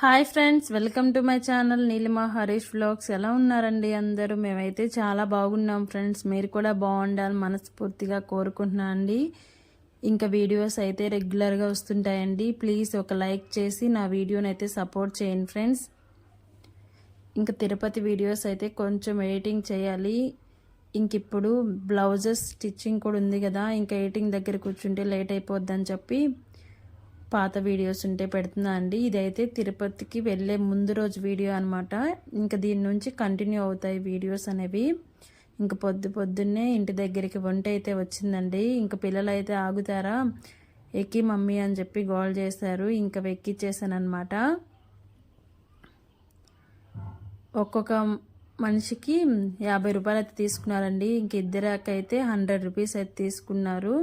Hi friends, welcome to my channel Neelima Harish vlogs. ఎలా ఉన్నారండి అందరూ? మేమైతే చాలా బాగున్నాం ఫ్రెండ్స్. మీరు కూడా బాగుండాలి మనస్ఫూర్తిగా కోరుకుంటున్నాను అండి. ఇంకా వీడియోస్ అయితే రెగ్యులర్గా వస్తుంటాయండి. ప్లీజ్ ఒక లైక్ చేసి నా వీడియోని అయితే సపోర్ట్ చేయండి ఫ్రెండ్స్. ఇంకా తిరుపతి వీడియోస్ అయితే కొంచెం ఎడిటింగ్ చేయాలి. ఇంక ఇప్పుడు బ్లౌజెస్ స్టిచ్చింగ్ కూడా ఉంది కదా, ఇంకా ఎడిటింగ్ దగ్గర కూర్చుంటే లేట్ అయిపోద్దని చెప్పి పాత వీడియోస్ ఉంటే పెడుతున్నా అండి. ఇదైతే తిరుపతికి వెళ్ళే ముందు రోజు వీడియో అనమాట. ఇంకా దీని నుంచి కంటిన్యూ అవుతాయి వీడియోస్ అనేవి. ఇంకా పొద్దున్నే ఇంటి దగ్గరికి వంట అయితే వచ్చిందండి. ఇంకా పిల్లలు అయితే ఆగుతారా, ఎక్కి మమ్మీ అని చెప్పి గోల్ చేశారు. ఇంకా ఎక్కిచ్చేసాను అనమాట. ఒక్కొక్క మనిషికి 50 రూపాయలు అయితే తీసుకున్నారండి. ఇంక ఇద్దరికైతే 100 రూపీస్ అయితే తీసుకున్నారు.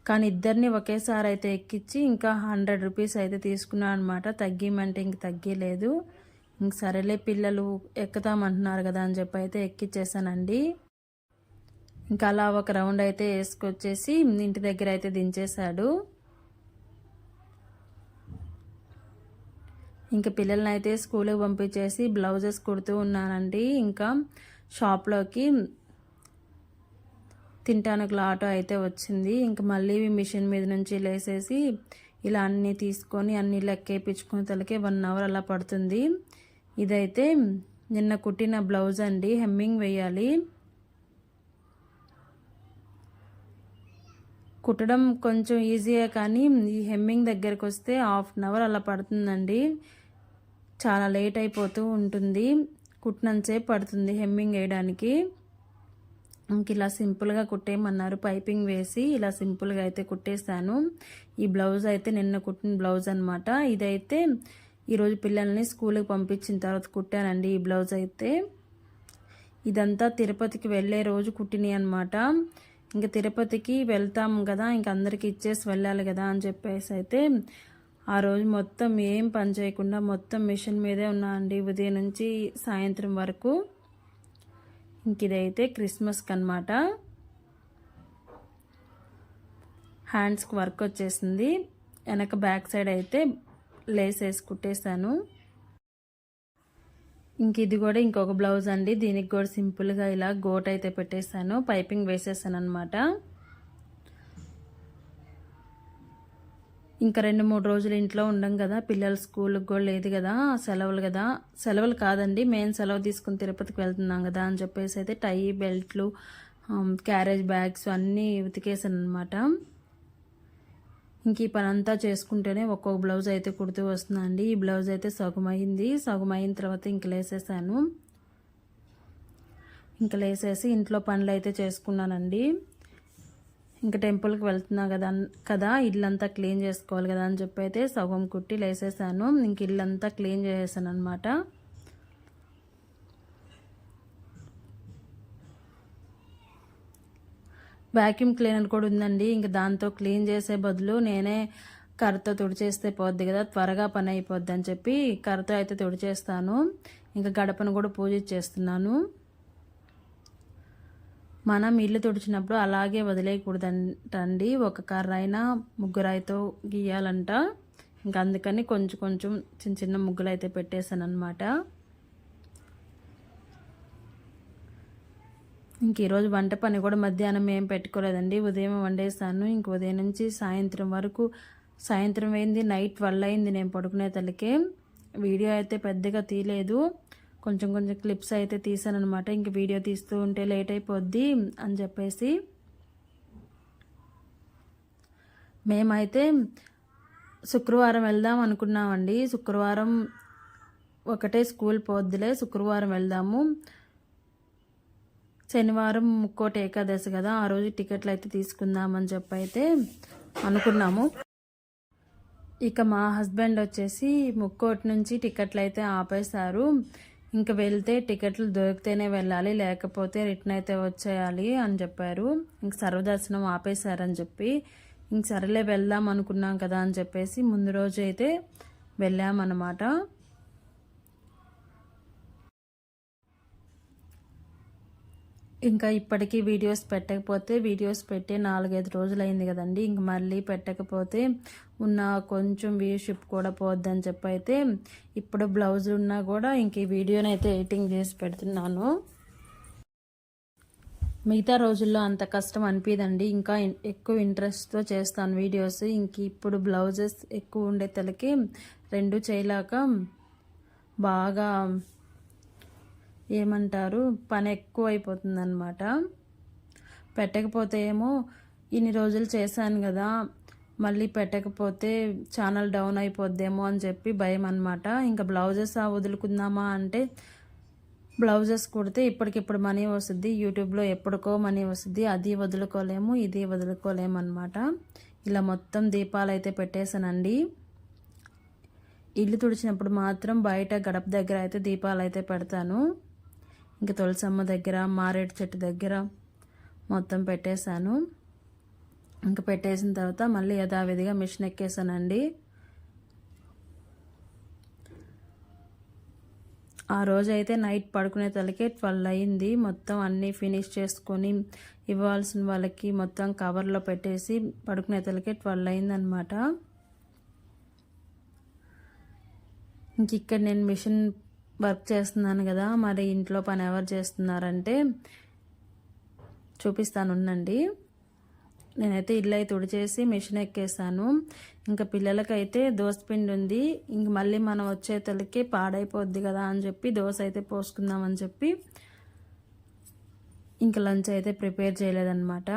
కానీ ఇద్దరిని ఒకేసారి అయితే ఎక్కించి ఇంకా 100 రూపీస్ అయితే తీసుకున్నాను అనమాట. తగ్గిమంటే ఇంక తగ్గలేదు. ఇంక సరేలే పిల్లలు ఎక్కుతామంటున్నారు కదా అని చెప్పి అయితే ఎక్కిచ్చేసానండి. ఇంకా అలా ఒక రౌండ్ అయితే వేసుకొచ్చేసి ఇంటి దగ్గర అయితే దించేశాడు. ఇంకా పిల్లల్ని అయితే స్కూల్కి పంపించేసి బ్లౌజెస్ కుడుతూ ఉన్నానండి. ఇంకా షాప్లోకి తింటానికి ఆటో అయితే వచ్చింది. ఇంకా మళ్ళీ మిషన్ మీద నుంచి లేసేసి ఇలా అన్నీ తీసుకొని అన్నీ లెక్కేపించుకునే తలకే 1 అవర్ అలా పడుతుంది. ఇదైతే నిన్న కుట్టిన బ్లౌజ్ అండి. హెమ్మింగ్ వేయాలి. కుట్టడం కొంచెం ఈజీయే, కానీ ఈ హెమ్మింగ్ దగ్గరకు వస్తే 1/2 అవర్ అలా పడుతుందండి. చాలా లేట్ అయిపోతూ ఉంటుంది. కుట్టినంతసేపు పడుతుంది హెమ్మింగ్ వేయడానికి. ఇంక ఇలా సింపుల్గా కుట్టేయమన్నారు. పైపింగ్ వేసి ఇలా సింపుల్గా అయితే కుట్టేశాను. ఈ బ్లౌజ్ అయితే నిన్న కుట్టిన బ్లౌజ్ అనమాట. ఇదైతే ఈరోజు పిల్లల్ని స్కూల్కి పంపించిన తర్వాత కుట్టానండి. ఈ బ్లౌజ్ అయితే ఇదంతా తిరుపతికి వెళ్ళే రోజు కుట్టినాయి అనమాట. ఇంకా తిరుపతికి వెళ్తాం కదా, ఇంక అందరికి ఇచ్చేసి వెళ్ళాలి కదా అని చెప్పేసి అయితే ఆ రోజు మొత్తం ఏం పని చేయకుండా మొత్తం మిషన్ మీదే ఉన్నా అండి, ఉదయం నుంచి సాయంత్రం వరకు. ఇంక ఇదైతే క్రిస్మస్కి అనమాట. హ్యాండ్స్కి వర్క్ వచ్చేసింది. వెనక బ్యాక్ సైడ్ అయితే లేస్ వేసి కుట్టేశాను. ఇంక ఇది కూడా ఇంకొక బ్లౌజ్ అండి. దీనికి కూడా సింపుల్గా ఇలా గోట్ అయితే పెట్టేశాను, పైపింగ్ వేసేసాను అనమాట. ఇంకా 2-3 రోజులు ఇంట్లో ఉండం కదా, పిల్లలు స్కూల్కి కూడా లేదు కదా, సెలవులు కదా. సెలవులు కాదండి, మేము సెలవు తీసుకుని తిరుపతికి వెళ్తున్నాం కదా అని చెప్పేసి అయితే టై, బెల్ట్లు, క్యారేజ్ బ్యాగ్స్ అన్నీ ఉతికేసాను అనమాట. ఇంక ఈ పని అంతా చేసుకుంటేనే ఒక్కొక్క బ్లౌజ్ అయితే కుడుతూ వస్తుందండి. ఈ బ్లౌజ్ అయితే సగం అయింది. సగం అయిన తర్వాత ఇంక లేసేసాను. ఇంక లేసేసి ఇంట్లో పనులు అయితే చేసుకున్నానండి. ఇంకా టెంపుల్కి వెళ్తున్నా కదా ఇల్లంతా క్లీన్ చేసుకోవాలి కదా అని చెప్పి అయితే సగం కుట్టి లేసేసాను. ఇంక ఇల్లంతా క్లీన్ చేసేసాను అనమాట. వ్యాక్యూమ్ క్లీనర్ కూడా ఉందండి. ఇంక దాంతో క్లీన్ చేసే బదులు నేనే కర్రతో తుడిచేస్తే పోద్ది కదా, త్వరగా పని అయిపోద్ది అని చెప్పి కర్రతో అయితే తుడిచేస్తాను. ఇంకా గడపను కూడా పూజించేస్తున్నాను. మనం ఇల్లు తుడిచినప్పుడు అలాగే వదిలేయకూడదంటండి. ఒక కర్ర అయినా ముగ్గురాయితో గీయాలంట. ఇంకా అందుకని కొంచెం కొంచెం చిన్న చిన్న ముగ్గులు అయితే పెట్టేశాను అనమాట. ఇంక ఈరోజు వంట పని కూడా మధ్యాహ్నం ఏం పెట్టుకోలేదండి, ఉదయం వండేసాను. ఇంక ఉదయం నుంచి సాయంత్రం వరకు, సాయంత్రం అయింది, నైట్ 12 అయింది నేను పడుకునే తలకే. వీడియో అయితే పెద్దగా తీయలేదు, కొంచెం కొంచెం క్లిప్స్ అయితే తీసాను అనమాట. ఇంక వీడియో తీస్తూ ఉంటే లేట్ అయిపోద్ది అని చెప్పేసి మేమైతే శుక్రవారం వెళ్దాం అనుకున్నామండి. శుక్రవారం ఒకటే స్కూల్ పోద్దిలే, శుక్రవారం వెళ్దాము. శనివారం ముక్కోటి ఏకాదశి కదా, ఆ రోజు టికెట్లు అయితే తీసుకుందామని చెప్పి అయితే అనుకున్నాము. ఇక మా హస్బెండ్ వచ్చేసి ముక్కోటి నుంచి టికెట్లు అయితే ఆపేశారు. ఇంకా వెళ్తే టికెట్లు దొరికితేనే వెళ్ళాలి, లేకపోతే రిటర్న్ అయితే వచ్చేయాలి అని చెప్పారు. ఇంక సర్వదర్శనం ఆపేశారని చెప్పి ఇంక సరేలే వెళ్దాం అనుకున్నాం కదా అని చెప్పేసి ముందు రోజు అయితే వెళ్ళామన్నమాట. ఇంకా ఇప్పటికీ వీడియోస్ పెట్టకపోతే వీడియోస్ పెట్టి 4-5 రోజులు అయింది కదండి. ఇంక మళ్ళీ పెట్టకపోతే ఉన్న కొంచెం వ్యూషిప్ కూడా పోద్దని చెప్పి అయితే ఇప్పుడు బ్లౌజ్ ఉన్నా కూడా ఇంక ఈ వీడియోని అయితే ఎడిటింగ్ చేసి పెడుతున్నాను. మిగతా రోజుల్లో అంత కష్టం అనిపిదండి. ఇంకా ఎక్కువ ఇంట్రెస్ట్తో చేస్తాను వీడియోస్. ఇంక ఇప్పుడు బ్లౌజెస్ ఎక్కువ ఉండే తలకి రెండు చేయలేక బాగా ఏమంటారు పని ఎక్కువ అయిపోతుంది అనమాట. పెట్టకపోతే ఏమో ఇన్ని రోజులు చేశాను కదా, మళ్ళీ పెట్టకపోతే ఛానల్ డౌన్ అయిపోద్దేమో అని చెప్పి భయం అనమాట. ఇంకా బ్లౌజెస్ వదులుకుందామా అంటే బ్లౌజెస్ కుడితే ఇప్పటికిప్పుడు మనీ వస్తుంది, యూట్యూబ్లో ఎప్పటికో మనీ వస్తుంది, అది వదులుకోలేము ఇది వదులుకోలేము అనమాట. ఇలా మొత్తం దీపాలు అయితే పెట్టేశానండి. ఇల్లు తుడిచినప్పుడు మాత్రం బయట గడప దగ్గర అయితే దీపాలు అయితే పెడతాను. ఇంకా తులసమ్మ దగ్గర మారేడు చెట్టు దగ్గర మొత్తం పెట్టేశాను. ఇంకా పెట్టేసిన తర్వాత మళ్ళీ యథావిధిగా మిషన్ ఎక్కేసానండి. ఆ రోజు అయితే నైట్ పడుకునే తలకే 12 అయింది. మొత్తం అన్నీ ఫినిష్ చేసుకొని ఇవ్వాల్సిన వాళ్ళకి మొత్తం కవర్లో పెట్టేసి పడుకునే తలకే 12 అయిందనమాట. ఇంక ఇక్కడ నేను మిషన్ వర్క్ చేస్తున్నాను కదా, మరి ఇంట్లో పని ఎవరు చేస్తున్నారంటే చూపిస్తాను ఉండండి. నేనైతే ఇల్లు అయితే తుడిచేసి మిషన్ ఎక్కేసాను. ఇంకా పిల్లలకైతే దోసపిండి ఉంది, ఇంక మళ్ళీ మనం వచ్చేతలకి పాడైపోద్ది కదా అని చెప్పి దోశ అయితే పోసుకుందామని చెప్పి ఇంకా లంచ్ అయితే ప్రిపేర్ చేయలేదన్నమాట.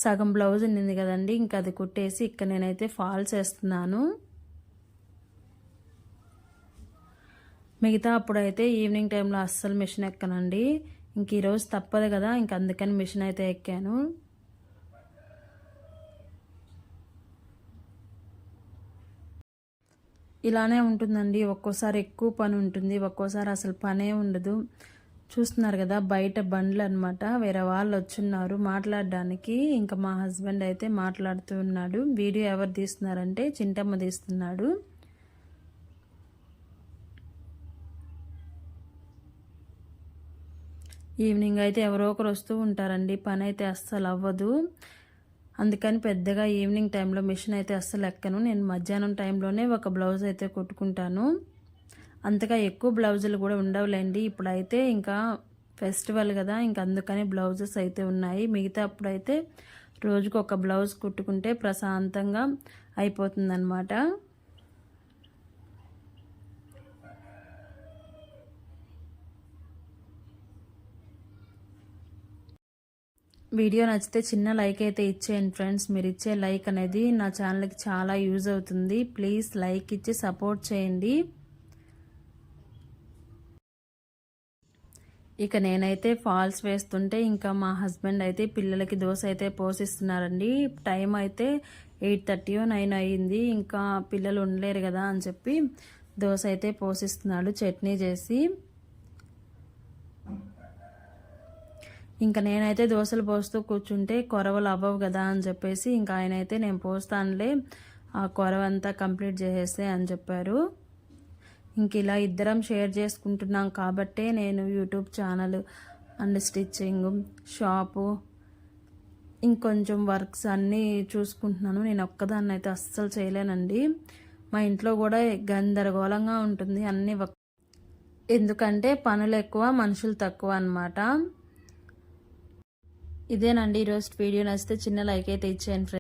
సగం బ్లౌజ్ ఉన్నింది కదండి, ఇంకా అది కుట్టేసి ఇక్కడ నేనైతే ఫాల్స్ వేస్తున్నాను. మిగతా అప్పుడైతే ఈవినింగ్ టైంలో అస్సలు మిషన్ ఎక్కనండి. ఇంక ఈరోజు తప్పదు కదా, ఇంక అందుకని మిషన్ అయితే ఎక్కాను. ఇలానే ఉంటుందండి, ఒక్కోసారి ఎక్కువ పని ఉంటుంది, ఒక్కోసారి అసలు పనే ఉండదు. చూస్తున్నారు కదా బయట బండ్లు అనమాట, వేరే వాళ్ళు వచ్చున్నారు మాట్లాడడానికి. ఇంకా మా హస్బెండ్ అయితే మాట్లాడుతూ ఉన్నాడు. వీడియో ఎవరు తీస్తున్నారంటే చింటమ్మ తీస్తున్నాడు. ఈవినింగ్ అయితే ఎవరో ఒకరు వస్తూ ఉంటారండి, పని అయితే అస్సలు అవ్వదు. అందుకని పెద్దగా ఈవినింగ్ టైంలో మిషన్ అయితే అస్సలు ఎక్కను. నేను మధ్యాహ్నం టైంలోనే ఒక బ్లౌజ్ అయితే కుట్టుకుంటాను. అంతగా ఎక్కువ బ్లౌజులు కూడా ఉండవులేండి. ఇప్పుడైతే ఇంకా ఫెస్టివల్ కదా, ఇంకా అందుకని బ్లౌజెస్ అయితే ఉన్నాయి. మిగతా అప్పుడైతే రోజుకు ఒక బ్లౌజ్ కుట్టుకుంటే ప్రశాంతంగా అయిపోతుందన్నమాట. వీడియో నచ్చితే చిన్న లైక్ అయితే ఇచ్చేయండి ఫ్రెండ్స్. మీరు ఇచ్చే లైక్ అనేది నా ఛానల్కి చాలా యూజ్ అవుతుంది. ప్లీజ్ లైక్ ఇచ్చి సపోర్ట్ చేయండి. ఇక నేనైతే ఫాల్స్ వేస్తుంటే ఇంకా మా హస్బెండ్ అయితే పిల్లలకి దోశ అయితే పోసిస్తున్నారండి. టైం అయితే 8:30 or 9 అయ్యింది. ఇంకా పిల్లలు ఉండలేరు కదా అని చెప్పి దోశ అయితే పోసిస్తున్నాడు చట్నీ చేసి. ఇంకా నేనైతే దోశలు పోస్తూ కూర్చుంటే కొరవలు అవ్వవు కదా అని చెప్పేసి ఇంకా ఆయన అయితే నేను పోస్తానులే, ఆ కొరవంతా కంప్లీట్ చేసేస్తే అని చెప్పారు. ఇంక ఇలా ఇద్దరం షేర్ చేసుకుంటున్నాం కాబట్టే నేను YouTube channel and stitching shop ఇంకొంచెం వర్క్స్ అన్నీ చూసుకుంటున్నాను. నేను ఒక్కదాన్ని అయితే అస్సలు చేయలేనండి. మా ఇంట్లో కూడా గందరగోళంగా ఉంటుంది అన్నీ, ఎందుకంటే పనులు ఎక్కువ మనుషులు తక్కువ అన్నమాట. ఇదేనండి ఈరోజు వీడియో. నచ్చితే చిన్న లైక్ అయితే ఇచ్చేయండి ఫ్రెండ్స్.